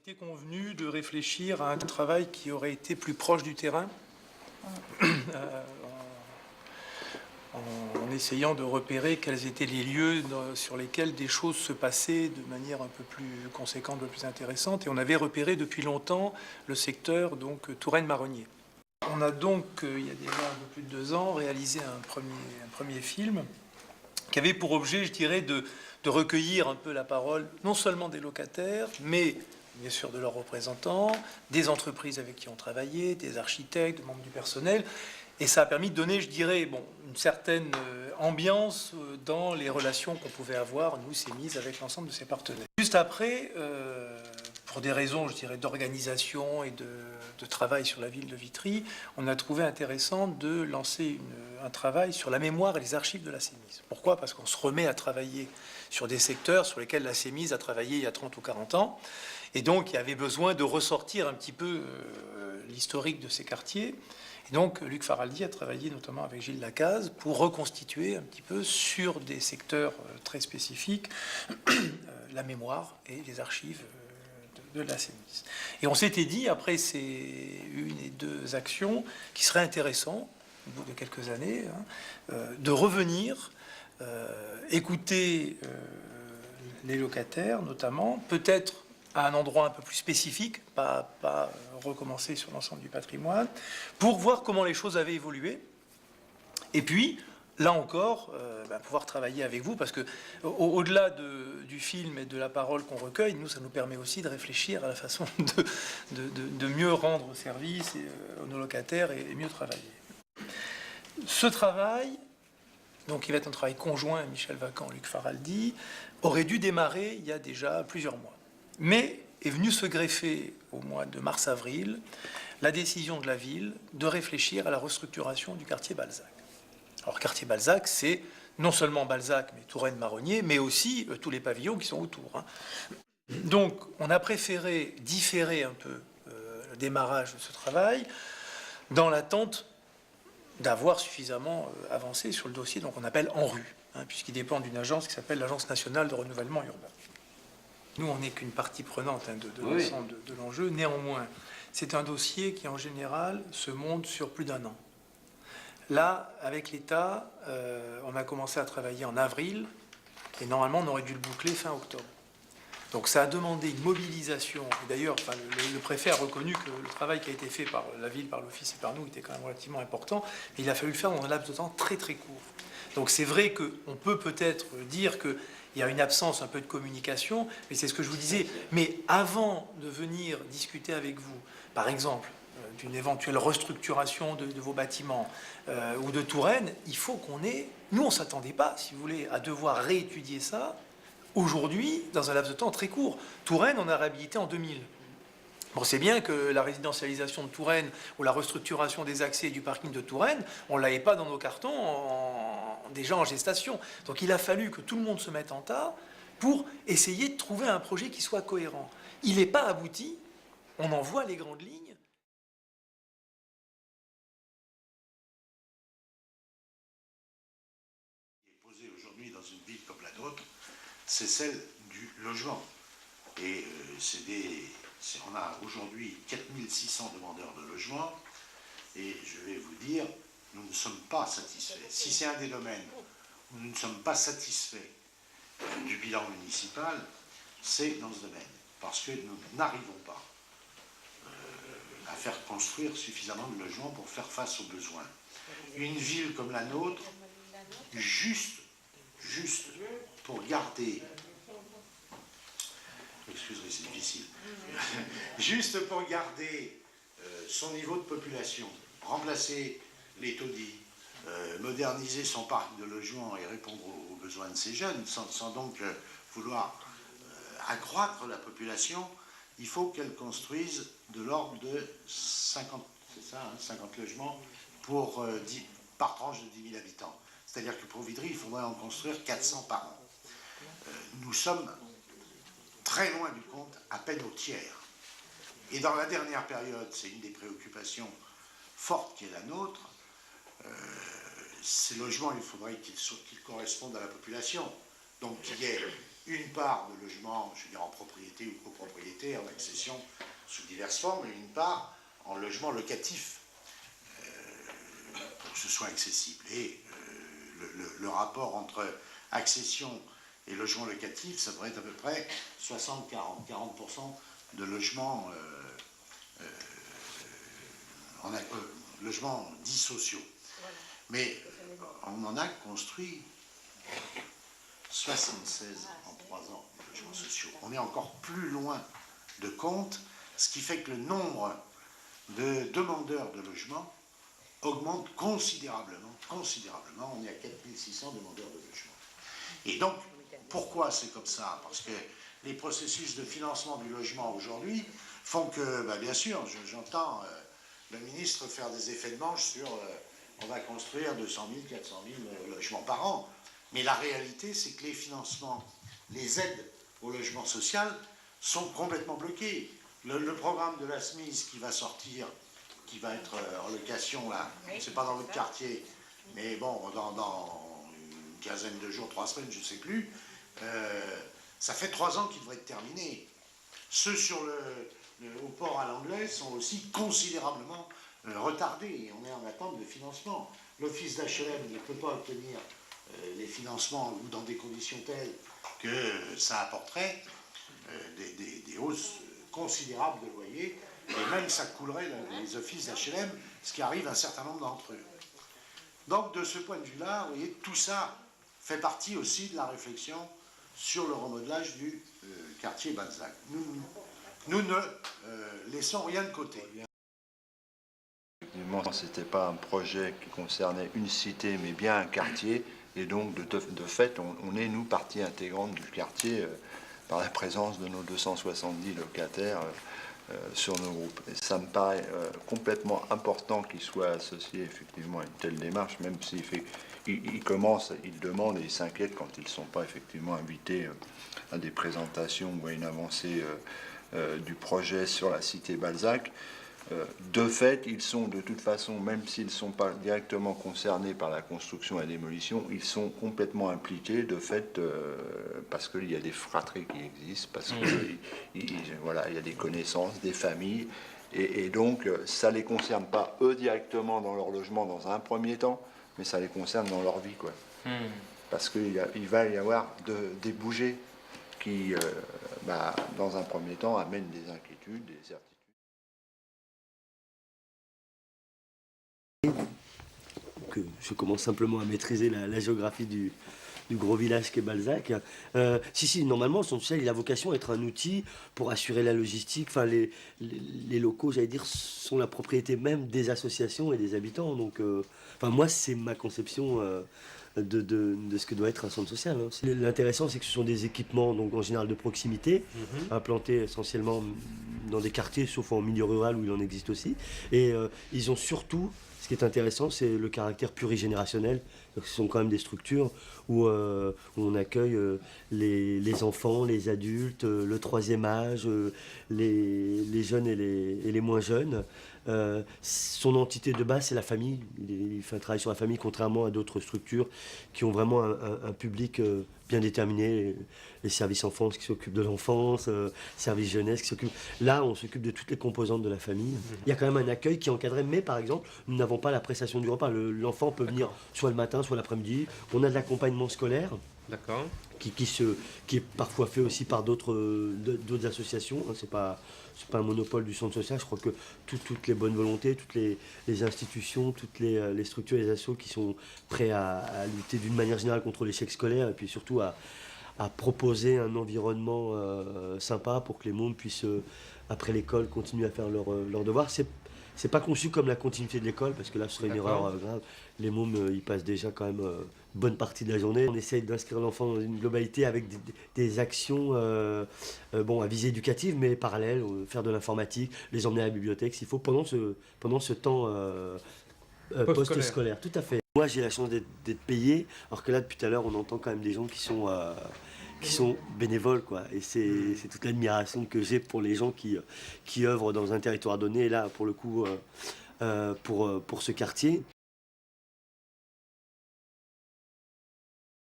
était convenu de réfléchir à un travail qui aurait été plus proche du terrain, en essayant de repérer quels étaient les lieux sur lesquels des choses se passaient de manière un peu plus conséquente, un peu plus intéressante. Et on avait repéré depuis longtemps le secteur donc Touraine-Marronnier. On a donc, il y a déjà un peu plus de 2 ans, réalisé un premier film qui avait pour objet, je dirais, de recueillir un peu la parole, non seulement des locataires, mais bien sûr de leurs représentants, des entreprises avec qui on travaillait, des architectes, des membres du personnel. Et ça a permis de donner, je dirais, une certaine ambiance dans les relations qu'on pouvait avoir, nous, CEMIS, avec l'ensemble de ses partenaires. Juste après, pour des raisons, je dirais, d'organisation et de travail sur la ville de Vitry, on a trouvé intéressant de lancer un travail sur la mémoire et les archives de la CEMIS. Pourquoi ? Parce qu'on se remet à travailler sur des secteurs sur lesquels la CEMIS a travaillé il y a 30 ou 40 ans. Et donc, il y avait besoin de ressortir un petit peu l'historique de ces quartiers. Et donc, Luc Faraldi a travaillé notamment avec Gilles Lacaze pour reconstituer un petit peu sur des secteurs très spécifiques la mémoire et les archives de la CEMIS. Et on s'était dit, après ces 1 et 2 actions, qu'il serait intéressant, au bout de quelques années, de revenir, écouter les locataires notamment, peut-être à un endroit un peu plus spécifique, pas recommencer sur l'ensemble du patrimoine, pour voir comment les choses avaient évolué. Et puis, là encore, pouvoir travailler avec vous, parce que au-delà du film et de la parole qu'on recueille, nous, ça nous permet aussi de réfléchir à la façon de mieux rendre service à nos locataires et mieux travailler. Ce travail, donc qui va être un travail conjoint, Michel Vacan, Luc Faraldi, aurait dû démarrer il y a déjà plusieurs mois. Mais est venu se greffer au mois de mars-avril la décision de la ville de réfléchir à la restructuration du quartier Balzac. Alors, quartier Balzac, c'est non seulement Balzac, mais Touraine-Marronnier, mais aussi tous les pavillons qui sont autour. Donc, on a préféré différer un peu le démarrage de ce travail dans l'attente d'avoir suffisamment avancé sur le dossier qu'on appelle ANRU, puisqu'il dépend d'une agence qui s'appelle l'Agence nationale de renouvellement urbain. Nous, on n'est qu'une partie prenante de l'ensemble de l'enjeu. Néanmoins, c'est un dossier qui, en général, se monte sur plus d'1 an. Là, avec l'État, on a commencé à travailler en avril, et normalement, on aurait dû le boucler fin octobre. Donc ça a demandé une mobilisation. D'ailleurs, le préfet a reconnu que le travail qui a été fait par la ville, par l'office et par nous était quand même relativement important, mais il a fallu le faire dans un laps de temps très très court. Donc c'est vrai qu'on peut peut-être dire qu'il y a une absence un peu de communication, mais c'est ce que je vous disais. Mais avant de venir discuter avec vous, par exemple, d'une éventuelle restructuration de vos bâtiments ou de Touraine, il faut qu'on ait... Nous, on ne s'attendait pas, si vous voulez, à devoir réétudier ça aujourd'hui, dans un laps de temps très court. Touraine, on a réhabilité en 2000. Bon, c'est bien que la résidentialisation de Touraine ou la restructuration des accès du parking de Touraine, on ne l'avait pas dans nos cartons déjà en gestation. Donc il a fallu que tout le monde se mette en tas pour essayer de trouver un projet qui soit cohérent. Il n'est pas abouti, on en voit les grandes lignes. Posé aujourd'hui dans une ville comme la nôtre, c'est celle du logement. Et on a aujourd'hui 4600 demandeurs de logement, et je vais vous dire, nous ne sommes pas satisfaits. Si c'est un des domaines où nous ne sommes pas satisfaits du bilan municipal, c'est dans ce domaine, parce que nous n'arrivons pas à faire construire suffisamment de logements pour faire face aux besoins. Une ville comme la nôtre, juste pour garder, excusez, c'est difficile, juste pour garder son niveau de population, remplacer les taudis, moderniser son parc de logements et répondre aux besoins de ces jeunes, sans donc vouloir accroître la population, il faut qu'elle construise de l'ordre de 50, c'est ça, 50 logements par tranche de 10 000 habitants. C'est-à-dire que pour Vitry, il faudrait en construire 400 par an. Nous sommes très loin du compte, à peine au tiers. Et dans la dernière période, c'est une des préoccupations fortes qui est la nôtre, ces logements, il faudrait qu'ils correspondent à la population. Donc qu'il y ait une part de logement, je veux dire en propriété ou copropriété, en accession sous diverses formes, et une part en logement locatif, pour que ce soit accessible. Et le rapport entre accession et logement locatif, ça devrait être à peu près 60-40, 40% de logements, logements dits sociaux. Mais on en a construit 76 en 3 ans, de logements sociaux. On est encore plus loin de compte, ce qui fait que le nombre de demandeurs de logement augmente considérablement. On est à 4600 demandeurs de logement. Et donc, pourquoi c'est comme ça? Parce que les processus de financement du logement aujourd'hui font que, bien sûr, j'entends le ministre faire des effets de manche sur on va construire 200 000, 400 000 logements par an. Mais la réalité, c'est que les financements, les aides au logement social sont complètement bloqués. Le programme de la SMIS qui va sortir, qui va être en location, là, c'est pas dans votre quartier, mais bon, dans une quinzaine de jours, 3 semaines, je ne sais plus, ça fait 3 ans qu'il devrait être terminé. Ceux au port à l'anglais sont aussi considérablement retardés. On est en attente de financement. L'office d'HLM ne peut pas obtenir les financements ou dans des conditions telles que ça apporterait des hausses considérables de loyers, et même ça coulerait les offices d'HLM, ce qui arrive à un certain nombre d'entre eux. Donc de ce point de vue-là, vous voyez, tout ça fait partie aussi de la réflexion sur le remodelage du quartier Balzac. Nous ne laissons rien de côté. Effectivement, ce n'était pas un projet qui concernait une cité, mais bien un quartier. Et donc, de fait, on est, nous, partie intégrante du quartier par la présence de nos 270 locataires sur nos groupes. Et ça me paraît complètement important qu'ils soient associés effectivement à une telle démarche, même s'il commencent, ils demandent et ils s'inquiètent quand ils ne sont pas effectivement invités à des présentations ou à une avancée du projet sur la cité Balzac. De fait, ils sont de toute façon, même s'ils ne sont pas directement concernés par la construction et la démolition, ils sont complètement impliqués de fait parce qu'il y a des fratries qui existent, parce voilà, il y a des connaissances, des familles, et donc ça ne les concerne pas eux directement dans leur logement dans un premier temps, mais ça les concerne dans leur vie, quoi. Parce qu'il va y avoir des bougées qui, dans un premier temps, amènent des inquiétudes, des certitudes. Que je commence simplement à maîtriser la géographie du gros village qu'est Balzac. Si, normalement, son social, il a vocation à être un outil pour assurer la logistique. Enfin, les locaux, j'allais dire, sont la propriété même des associations et des habitants. Donc, moi, c'est ma conception de ce que doit être un centre social. L'intéressant, c'est que ce sont des équipements, donc en général de proximité, implantés essentiellement dans des quartiers, sauf en milieu rural où il en existe aussi. Et ils ont surtout... Ce qui est intéressant, c'est le caractère plurigénérationnel. Donc, ce sont quand même des structures où on accueille les enfants, les adultes, le troisième âge, les jeunes et les moins jeunes. Son entité de base, c'est la famille. Il fait un travail sur la famille, contrairement à d'autres structures qui ont vraiment un public bien déterminé. Les services enfance qui s'occupent de l'enfance, services jeunesse qui s'occupent... Là, on s'occupe de toutes les composantes de la famille. Il y a quand même un accueil qui est encadré, mais par exemple, nous n'avons pas la prestation du repas. L'enfant peut venir soit le matin, soit l'après-midi. On a de l'accompagnement scolaire. D'accord. Qui est parfois fait aussi par d'autres associations. C'est pas un monopole du centre social. Je crois que toutes les bonnes volontés, toutes les institutions, toutes les structures, les assos qui sont prêts à lutter d'une manière générale contre l'échec scolaire et puis surtout à proposer un environnement sympa pour que les mômes puissent, après l'école, continuer à faire leurs devoirs. C'est pas conçu comme la continuité de l'école, parce que là, ce serait une erreur grave. Les mômes, ils passent déjà quand même une bonne partie de la journée. On essaye d'inscrire l'enfant dans une globalité avec des actions à visée éducative, mais parallèles, faire de l'informatique, les emmener à la bibliothèque s'il faut, pendant ce temps post-scolaire. Tout à fait. Moi, j'ai la chance d'être payé, alors que là, depuis tout à l'heure, on entend quand même des gens qui sont bénévoles, quoi. Et c'est toute l'admiration que j'ai pour les gens qui œuvrent dans un territoire donné, et là, pour le coup, pour ce quartier.